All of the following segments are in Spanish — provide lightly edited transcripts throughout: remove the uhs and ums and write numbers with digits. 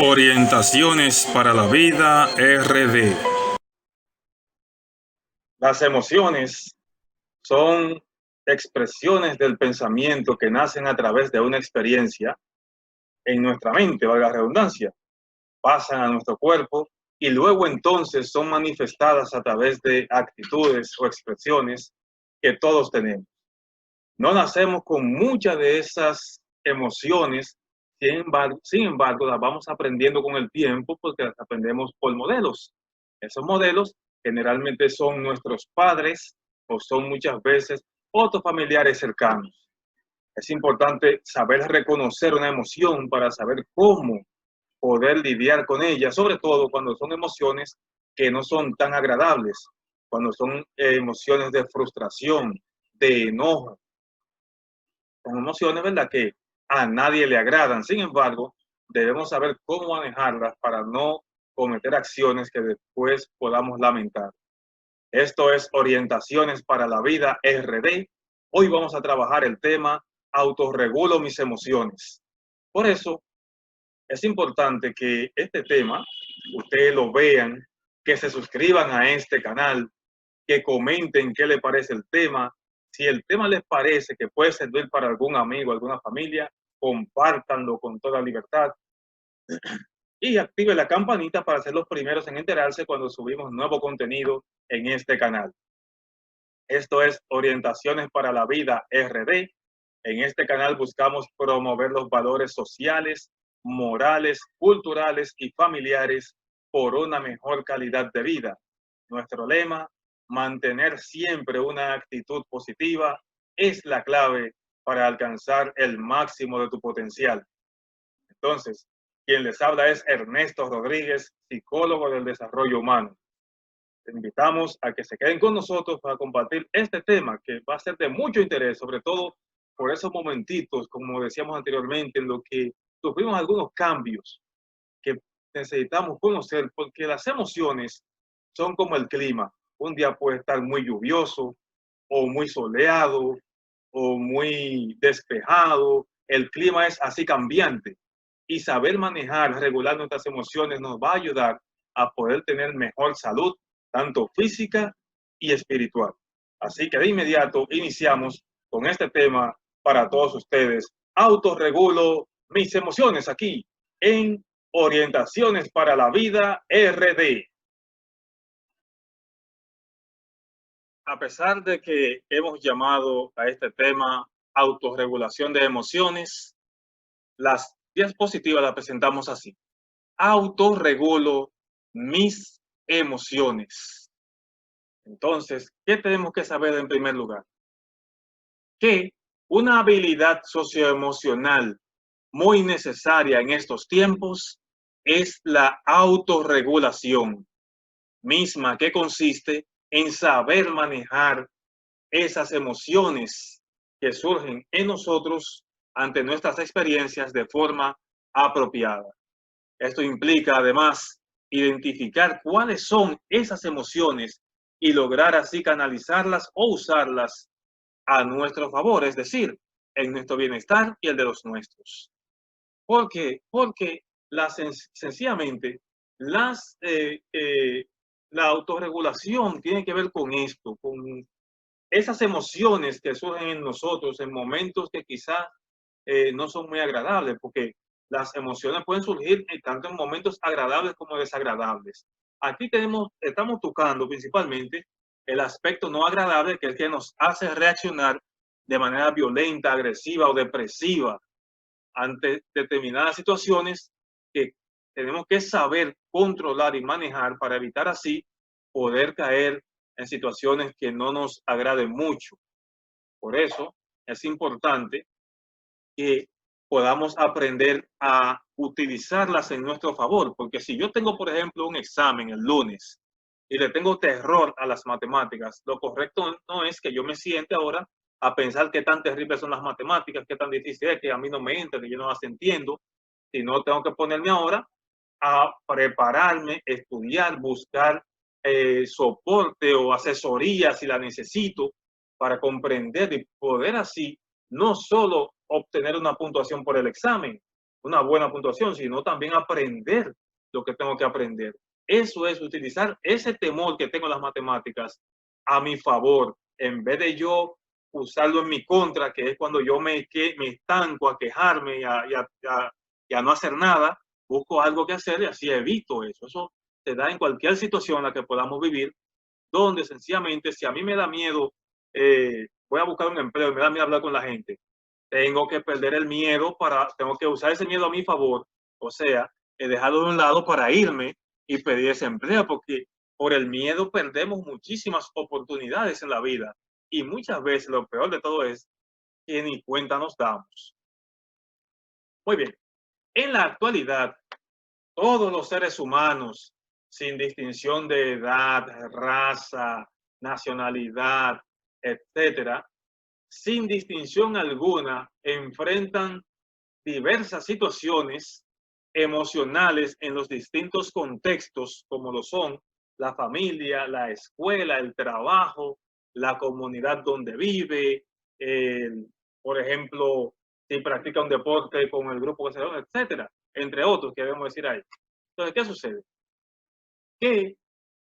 Orientaciones para la vida RD. Las emociones son expresiones del pensamiento que nacen a través de una experiencia en nuestra mente, valga la redundancia, pasan a nuestro cuerpo y luego entonces son manifestadas a través de actitudes o expresiones que todos tenemos. No nacemos con muchas de esas emociones, sin embargo, las vamos aprendiendo con el tiempo porque las aprendemos por modelos. Esos modelos generalmente son nuestros padres o son muchas veces otros familiares cercanos. Es importante saber reconocer una emoción para saber cómo poder lidiar con ella, sobre todo cuando son emociones que no son tan agradables, cuando son emociones de frustración, de enojo, son emociones, ¿verdad?, que a nadie le agradan. Sin embargo, debemos saber cómo manejarlas para no cometer acciones que después podamos lamentar. Esto es Orientaciones para la Vida RD. Hoy vamos a trabajar el tema autorregulo mis emociones. Por eso es importante que este tema ustedes lo vean, que se suscriban a este canal, que comenten qué les parece el tema. Si el tema les parece que puede servir para algún amigo, alguna familia, compártanlo con toda libertad y active la campanita para ser los primeros en enterarse cuando subimos nuevo contenido en este canal. Esto es Orientaciones para la Vida RD. En este canal buscamos promover los valores sociales, morales, culturales y familiares por una mejor calidad de vida. Nuestro lema: mantener siempre una actitud positiva es la clave para alcanzar el máximo de tu potencial. Entonces, quien les habla es Ernesto Rodríguez, psicólogo del desarrollo humano. Te invitamos a que se queden con nosotros para compartir este tema que va a ser de mucho interés, sobre todo por esos momentitos, como decíamos anteriormente, en los que sufrimos algunos cambios que necesitamos conocer, porque las emociones son como el clima. Un día puede estar muy lluvioso o muy soleado o muy despejado. El clima es así cambiante y saber manejar, regular nuestras emociones nos va a ayudar a poder tener mejor salud, tanto física y espiritual. Así que de inmediato iniciamos con este tema para todos ustedes. Autorregulo mis emociones aquí en Orientaciones para la Vida RD. A pesar de que hemos llamado a este tema autorregulación de emociones, las diapositivas las presentamos así: autorregulo mis emociones. Entonces, ¿qué tenemos que saber en primer lugar? Que una habilidad socioemocional muy necesaria en estos tiempos es la autorregulación, misma que consiste en saber manejar esas emociones que surgen en nosotros ante nuestras experiencias de forma apropiada. Esto implica además identificar cuáles son esas emociones y lograr así canalizarlas o usarlas a nuestro favor, es decir, en nuestro bienestar y el de los nuestros. ¿Por qué? Porque sencillamente la autorregulación tiene que ver con esto, con esas emociones que surgen en nosotros en momentos que quizás no son muy agradables, porque las emociones pueden surgir tanto en momentos agradables como desagradables. Aquí estamos tocando principalmente el aspecto no agradable, que es que nos hace reaccionar de manera violenta, agresiva o depresiva ante determinadas situaciones que tenemos que saber controlar y manejar para evitar así poder caer en situaciones que no nos agraden mucho. Por eso es importante que podamos aprender a utilizarlas en nuestro favor, porque si yo tengo, por ejemplo, un examen el lunes y le tengo terror a las matemáticas, lo correcto no es que yo me siente ahora a pensar qué tan terribles son las matemáticas, qué tan difícil es, que a mí no me entra, que yo no las entiendo, sino tengo que ponerme ahora a prepararme, estudiar, buscar soporte o asesoría si la necesito para comprender y poder así no solo obtener una puntuación por el examen, una buena puntuación, sino también aprender lo que tengo que aprender. Eso es utilizar ese temor que tengo en las matemáticas a mi favor, en vez de yo usarlo en mi contra, que es cuando yo me estanco a quejarme y a no hacer nada. Busco algo que hacer y así evito eso. Eso se da en cualquier situación en la que podamos vivir, donde sencillamente, si a mí me da miedo, voy a buscar un empleo y me da miedo hablar con la gente, tengo que perder el miedo tengo que usar ese miedo a mi favor, o sea, dejarlo de un lado para irme y pedir ese empleo, porque por el miedo perdemos muchísimas oportunidades en la vida y muchas veces lo peor de todo es que ni cuenta nos damos. Muy bien, en la actualidad, todos los seres humanos, sin distinción de edad, raza, nacionalidad, etcétera, sin distinción alguna, enfrentan diversas situaciones emocionales en los distintos contextos, como lo son la familia, la escuela, el trabajo, la comunidad donde vive, por ejemplo, si practica un deporte con el grupo que se da, etcétera, entre otros que debemos decir ahí. Entonces, ¿qué sucede? Que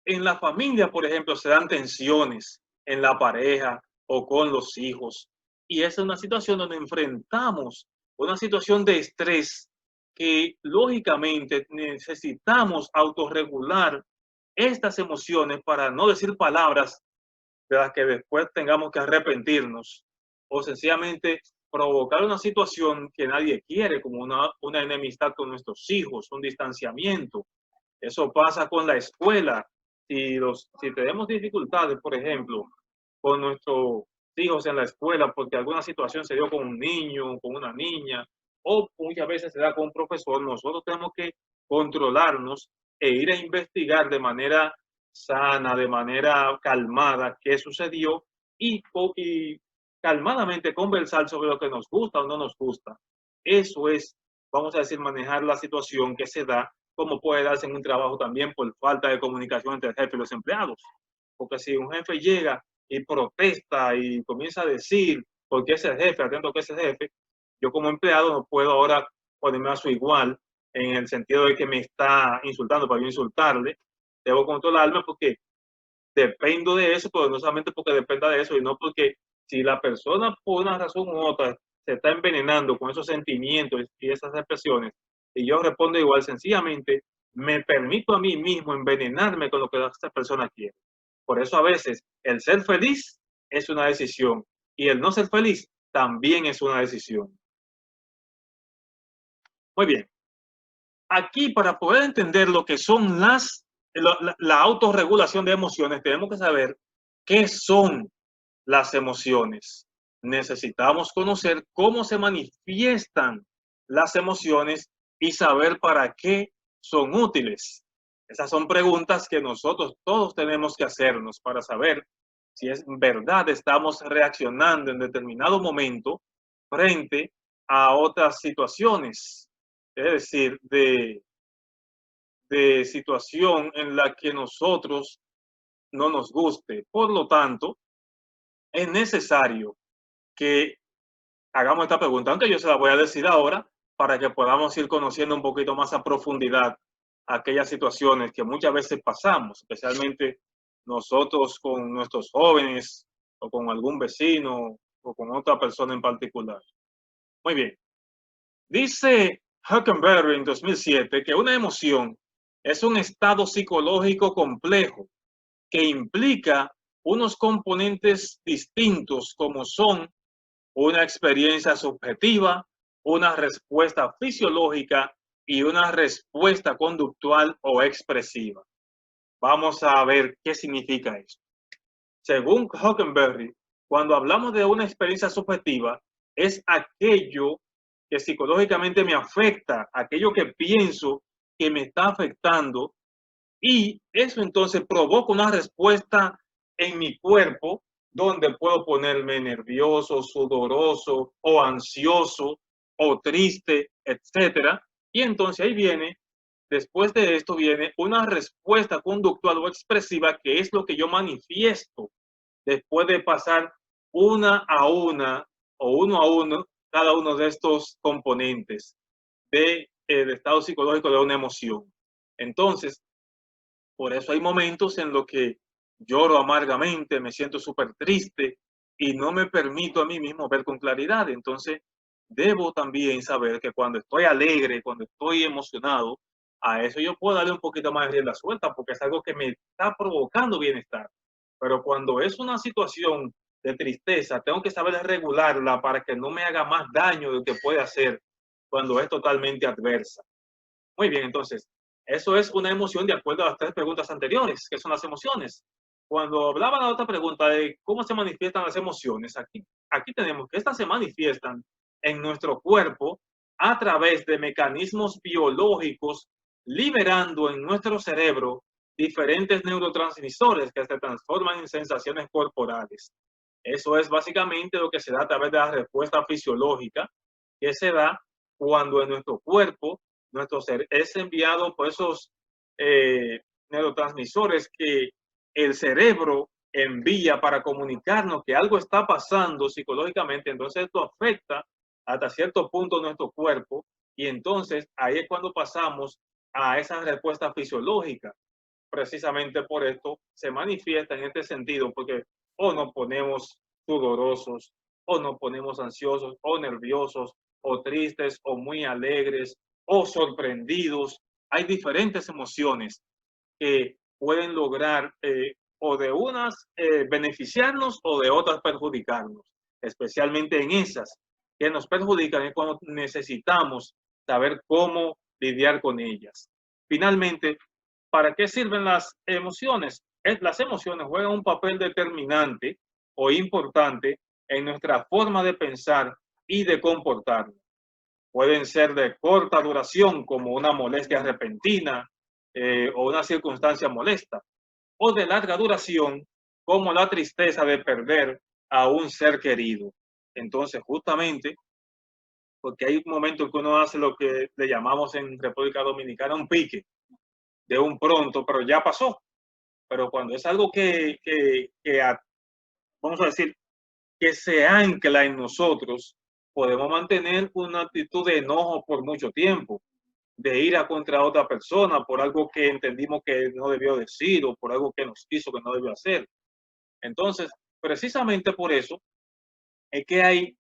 en la familia, por ejemplo, se dan tensiones en la pareja o con los hijos. Y esa es una situación donde enfrentamos una situación de estrés que lógicamente necesitamos autorregular estas emociones para no decir palabras de las que después tengamos que arrepentirnos o sencillamente provocar una situación que nadie quiere, como una enemistad con nuestros hijos, un distanciamiento. Eso pasa con la escuela. Si tenemos dificultades, por ejemplo, con nuestros hijos en la escuela, porque alguna situación se dio con un niño, con una niña, o muchas veces se da con un profesor, nosotros tenemos que controlarnos e ir a investigar de manera sana, de manera calmada, qué sucedió y calmadamente conversar sobre lo que nos gusta o no nos gusta. Eso es, vamos a decir, manejar la situación que se da, como puede darse en un trabajo también por falta de comunicación entre el jefe y los empleados. Porque si un jefe llega y protesta y comienza a decir, porque es el jefe, atento que es el jefe, yo como empleado no puedo ahora ponerme a su igual en el sentido de que me está insultando para yo insultarle. Debo controlarme porque dependo de eso, pero no solamente porque dependa de eso, sino porque si la persona por una razón u otra se está envenenando con esos sentimientos y esas expresiones, y yo respondo igual, sencillamente me permito a mí mismo envenenarme con lo que esa persona quiere. Por eso a veces el ser feliz es una decisión y el no ser feliz también es una decisión. Muy bien. Aquí, para poder entender lo que son la autorregulación de emociones, tenemos que saber qué son las emociones. Necesitamos conocer cómo se manifiestan las emociones y saber para qué son útiles. Esas son preguntas que nosotros todos tenemos que hacernos para saber si es verdad estamos reaccionando en determinado momento frente a otras situaciones. Es decir, de situación en la que nosotros no nos guste. Por lo tanto, es necesario que hagamos esta pregunta, aunque yo se la voy a decir ahora, para que podamos ir conociendo un poquito más a profundidad aquellas situaciones que muchas veces pasamos, especialmente nosotros con nuestros jóvenes o con algún vecino o con otra persona en particular. Muy bien. Dice Huckenberry en 2007 que una emoción es un estado psicológico complejo que implica unos componentes distintos como son una experiencia subjetiva, una respuesta fisiológica y una respuesta conductual o expresiva. Vamos a ver qué significa esto. Según Huckenberry, cuando hablamos de una experiencia subjetiva, es aquello que psicológicamente me afecta, aquello que pienso que me está afectando, y eso entonces provoca una respuesta en mi cuerpo donde puedo ponerme nervioso, sudoroso o ansioso o triste, etcétera. Y entonces ahí viene, después de esto viene una respuesta conductual o expresiva, que es lo que yo manifiesto después de pasar una a una o uno a uno cada uno de estos componentes del estado psicológico de una emoción. Entonces, por eso hay momentos en los que lloro amargamente, me siento súper triste y no me permito a mí mismo ver con claridad. Entonces, debo también saber que cuando estoy alegre, cuando estoy emocionado, a eso yo puedo darle un poquito más de rienda suelta porque es algo que me está provocando bienestar. Pero cuando es una situación de tristeza, tengo que saber regularla para que no me haga más daño de lo que puede hacer cuando es totalmente adversa. Muy bien, entonces, eso es una emoción de acuerdo a las tres preguntas anteriores, que son las emociones. Cuando hablaba la otra pregunta de cómo se manifiestan las emociones, aquí tenemos que estas se manifiestan en nuestro cuerpo a través de mecanismos biológicos, liberando en nuestro cerebro diferentes neurotransmisores que se transforman en sensaciones corporales. Eso es básicamente lo que se da a través de la respuesta fisiológica que se da cuando en nuestro cuerpo nuestro ser es enviado por esos neurotransmisores que el cerebro envía para comunicarnos que algo está pasando psicológicamente. Entonces esto afecta hasta cierto punto nuestro cuerpo y entonces ahí es cuando pasamos a esa respuesta fisiológica. Precisamente por esto se manifiesta en este sentido, porque o nos ponemos sudorosos, o nos ponemos ansiosos, o nerviosos, o tristes, o muy alegres, o sorprendidos. Hay diferentes emociones que pueden lograr o de unas beneficiarnos o de otras perjudicarnos, especialmente en esas que nos perjudican es cuando necesitamos saber cómo lidiar con ellas. Finalmente, ¿para qué sirven las emociones? Las emociones juegan un papel determinante o importante en nuestra forma de pensar y de comportarnos. Pueden ser de corta duración, como una molestia repentina o una circunstancia molesta, o de larga duración, como la tristeza de perder a un ser querido. Entonces, justamente, porque hay un momento en que uno hace lo que le llamamos en República Dominicana un pique, de un pronto, pero ya pasó. Pero cuando es algo vamos a decir, que se ancla en nosotros, podemos mantener una actitud de enojo por mucho tiempo, de ira contra otra persona por algo que entendimos que no debió decir o por algo que nos hizo que no debió hacer. Entonces, precisamente por eso es que hay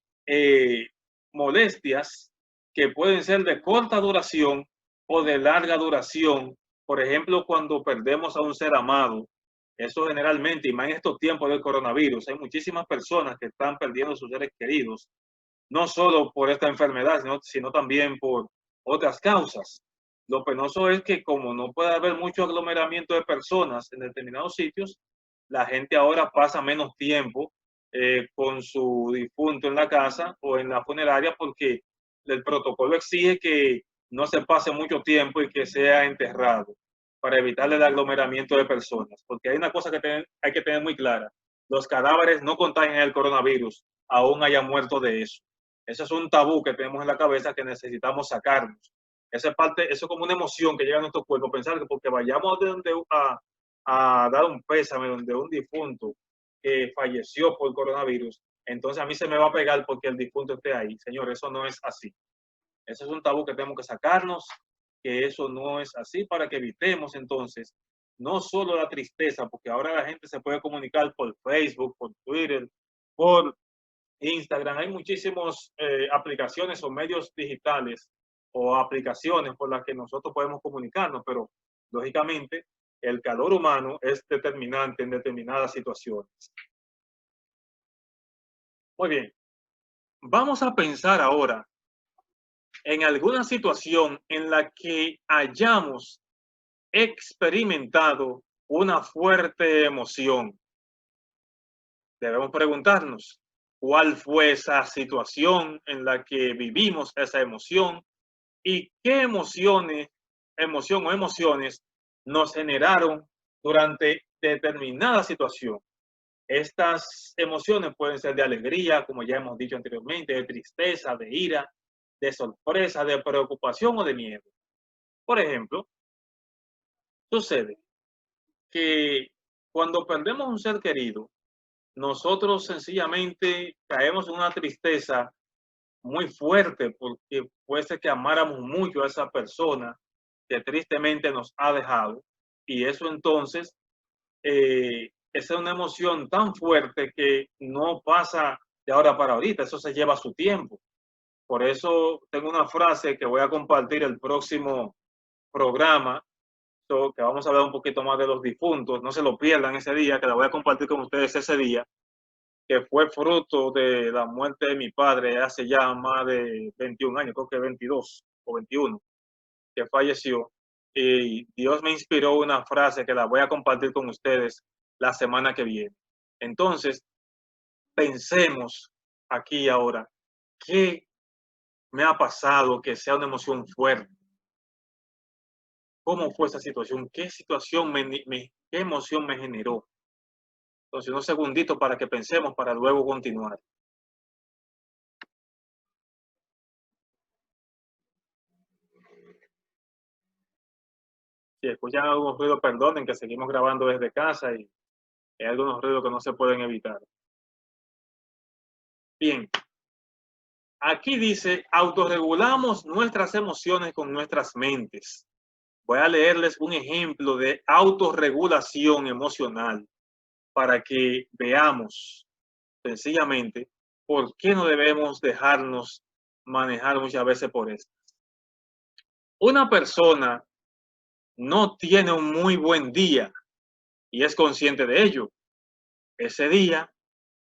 molestias que pueden ser de corta duración o de larga duración. Por ejemplo, cuando perdemos a un ser amado, eso generalmente, y más en estos tiempos del coronavirus, hay muchísimas personas que están perdiendo sus seres queridos, no solo por esta enfermedad, sino también por otras causas. Lo penoso es que como no puede haber mucho aglomeramiento de personas en determinados sitios, la gente ahora pasa menos tiempo con su difunto en la casa o en la funeraria porque el protocolo exige que no se pase mucho tiempo y que sea enterrado para evitar el aglomeramiento de personas. Porque hay una cosa que hay que tener muy clara. Los cadáveres no contagian el coronavirus, aún haya muerto de eso. Eso es un tabú que tenemos en la cabeza que necesitamos sacarnos. Esa parte, eso es como una emoción que llega a nuestro cuerpo, pensar que porque vayamos a dar un pésame de un difunto que falleció por coronavirus, entonces a mí se me va a pegar porque el difunto esté ahí. Señor, eso no es así. Eso es un tabú que tenemos que sacarnos, que eso no es así para que evitemos entonces no solo la tristeza, porque ahora la gente se puede comunicar por Facebook, por Twitter, por Instagram. Hay muchísimas aplicaciones o medios digitales o aplicaciones por las que nosotros podemos comunicarnos, pero lógicamente el calor humano es determinante en determinadas situaciones. Muy bien, vamos a pensar ahora en alguna situación en la que hayamos experimentado una fuerte emoción. Debemos preguntarnos, ¿cuál fue esa situación en la que vivimos esa emoción y qué emoción o emociones nos generaron durante determinada situación? Estas emociones pueden ser de alegría, como ya hemos dicho anteriormente, de tristeza, de ira, de sorpresa, de preocupación o de miedo. Por ejemplo, sucede que cuando perdemos un ser querido, nosotros sencillamente caemos en una tristeza muy fuerte, porque puede ser que amáramos mucho a esa persona que tristemente nos ha dejado, y eso entonces esa es una emoción tan fuerte que no pasa de ahora para ahorita, eso se lleva su tiempo. Por eso tengo una frase que voy a compartir el próximo programa, que vamos a hablar un poquito más de los difuntos, no se lo pierdan ese día, que la voy a compartir con ustedes ese día, que fue fruto de la muerte de mi padre hace ya más de 21 años, creo que 22 o 21, que falleció. Y Dios me inspiró una frase que la voy a compartir con ustedes la semana que viene. Entonces, pensemos aquí y ahora, ¿qué me ha pasado que sea una emoción fuerte? ¿Cómo fue esa situación? ¿Qué situación qué emoción me generó? Entonces, unos segunditos para que pensemos para luego continuar. Si escuchan algunos ruidos, perdonen que seguimos grabando desde casa y hay algunos ruidos que no se pueden evitar. Bien, aquí dice, autorregulamos nuestras emociones con nuestras mentes. Voy a leerles un ejemplo de autorregulación emocional para que veamos sencillamente por qué no debemos dejarnos manejar muchas veces por esto. Una persona no tiene un muy buen día y es consciente de ello. Ese día,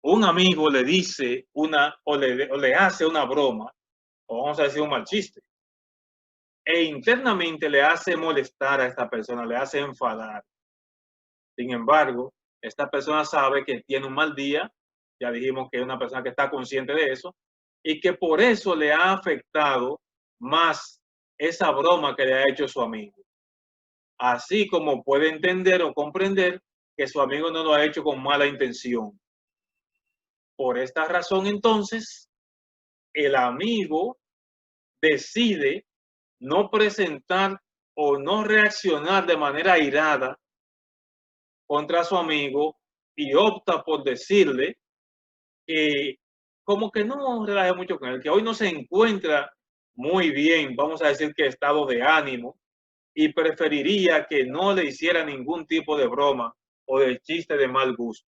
un amigo le dice o le hace una broma, o vamos a decir un mal chiste, e internamente le hace molestar a esta persona, le hace enfadar. Sin embargo, esta persona sabe que tiene un mal día, ya dijimos que es una persona que está consciente de eso, y que por eso le ha afectado más esa broma que le ha hecho su amigo. Así como puede entender o comprender que su amigo no lo ha hecho con mala intención. Por esta razón, entonces, el amigo decide no presentar o no reaccionar de manera airada contra su amigo y opta por decirle que como que no relaje mucho con él, que hoy no se encuentra muy bien, vamos a decir que estado de ánimo, y preferiría que no le hiciera ningún tipo de broma o de chiste de mal gusto.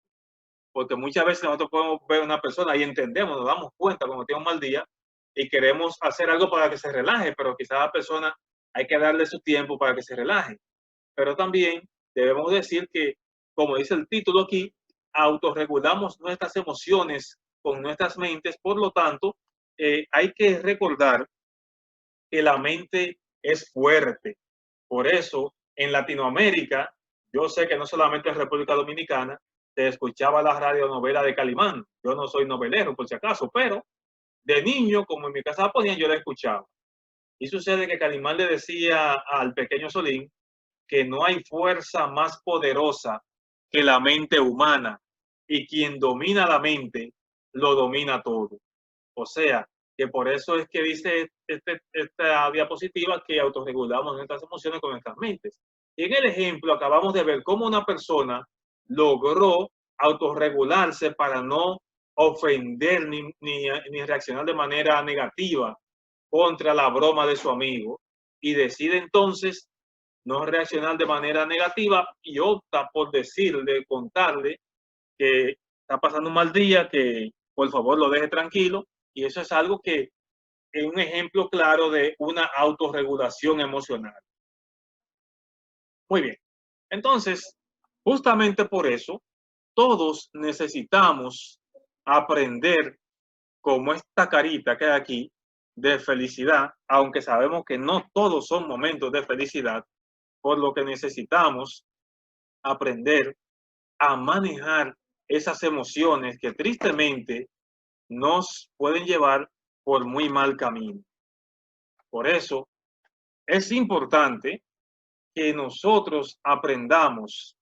Porque muchas veces nosotros podemos ver a una persona y entendemos, nos damos cuenta cuando tiene un mal día y queremos hacer algo para que se relaje, pero quizás a la persona hay que darle su tiempo para que se relaje. Pero también debemos decir que, como dice el título aquí, autorregulamos nuestras emociones con nuestras mentes, por lo tanto, hay que recordar que la mente es fuerte. Por eso, en Latinoamérica, yo sé que no solamente en República Dominicana, se escuchaba la radionovela de Calimán. Yo no soy novelero, por si acaso, pero de niño, como en mi casa la ponían, yo la escuchaba. Y sucede que Calimán le decía al pequeño Solín que no hay fuerza más poderosa que la mente humana, y quien domina la mente lo domina todo. O sea, que por eso es que dice esta diapositiva que autorregulamos nuestras emociones con nuestras mentes. Y en el ejemplo acabamos de ver cómo una persona logró autorregularse para no ofender ni reaccionar de manera negativa contra la broma de su amigo, y decide entonces no reaccionar de manera negativa y opta por decirle, contarle que está pasando un mal día, que por favor lo deje tranquilo, y eso es algo que es un ejemplo claro de una autorregulación emocional. Muy bien, entonces, justamente por eso, todos necesitamos aprender como esta carita que hay aquí de felicidad, aunque sabemos que no todos son momentos de felicidad, por lo que necesitamos aprender a manejar esas emociones que tristemente nos pueden llevar por muy mal camino. Por eso es importante que nosotros aprendamos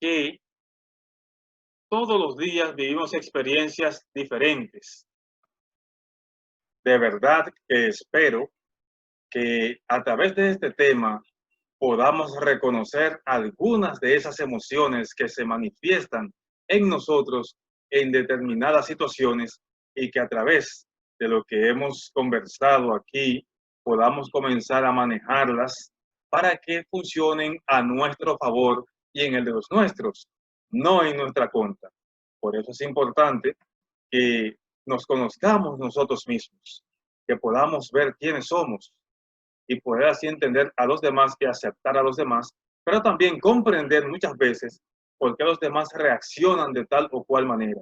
que todos los días vivimos experiencias diferentes. De verdad que espero que a través de este tema podamos reconocer algunas de esas emociones que se manifiestan en nosotros en determinadas situaciones, y que a través de lo que hemos conversado aquí podamos comenzar a manejarlas para que funcionen a nuestro favor y en el de los nuestros, no en nuestra contra. Por eso es importante que nos conozcamos nosotros mismos, que podamos ver quiénes somos y poder así entender a los demás y aceptar a los demás, pero también comprender muchas veces por qué los demás reaccionan de tal o cual manera.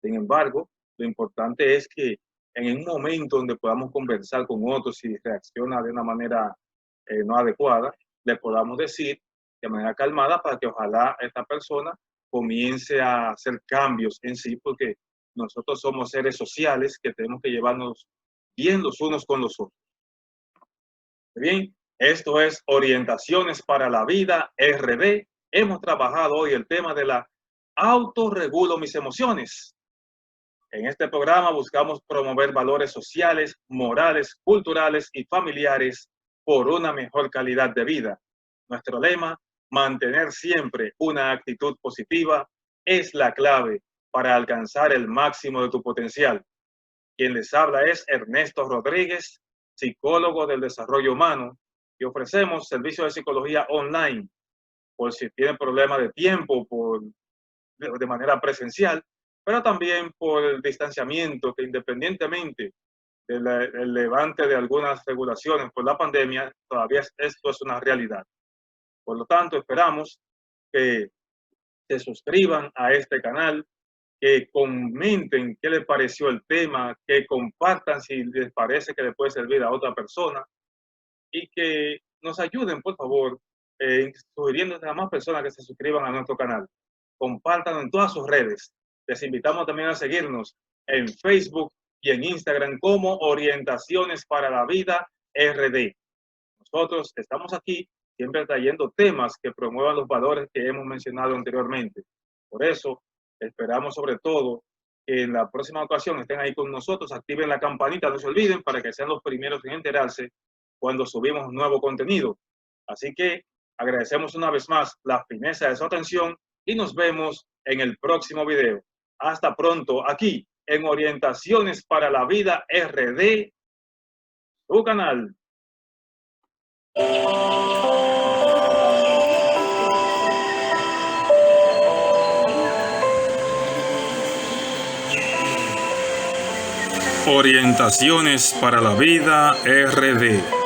Sin embargo, lo importante es que en un momento donde podamos conversar con otros y reacciona de una manera no adecuada, le podamos decir de manera calmada para que ojalá esta persona comience a hacer cambios en sí, porque nosotros somos seres sociales que tenemos que llevarnos bien los unos con los otros. Bien, esto es Orientaciones para la Vida RD. Hemos trabajado hoy el tema de la autorregulo mis emociones. En este programa buscamos promover valores sociales, morales, culturales y familiares por una mejor calidad de vida. Nuestro lema, mantener siempre una actitud positiva, es la clave para alcanzar el máximo de tu potencial. Quien les habla es Ernesto Rodríguez, psicólogo del desarrollo humano, y ofrecemos servicios de psicología online por si tienen problemas de tiempo, de manera presencial, pero también por el distanciamiento que independientemente del levante de algunas regulaciones por la pandemia, todavía esto es una realidad. Por lo tanto, esperamos que se suscriban a este canal, que comenten qué les pareció el tema, que compartan si les parece que le puede servir a otra persona y que nos ayuden, por favor, sugiriendo a más personas que se suscriban a nuestro canal. Compártanlo en todas sus redes. Les invitamos también a seguirnos en Facebook y en Instagram como Orientaciones para la Vida RD. Nosotros estamos aquí siempre trayendo temas que promuevan los valores que hemos mencionado anteriormente. Por eso, esperamos sobre todo que en la próxima ocasión estén ahí con nosotros, activen la campanita, no se olviden, para que sean los primeros en enterarse cuando subimos nuevo contenido. Así que agradecemos una vez más la fineza de su atención y nos vemos en el próximo video. Hasta pronto aquí en Orientaciones para la Vida RD, su canal. Orientaciones para la Vida RD.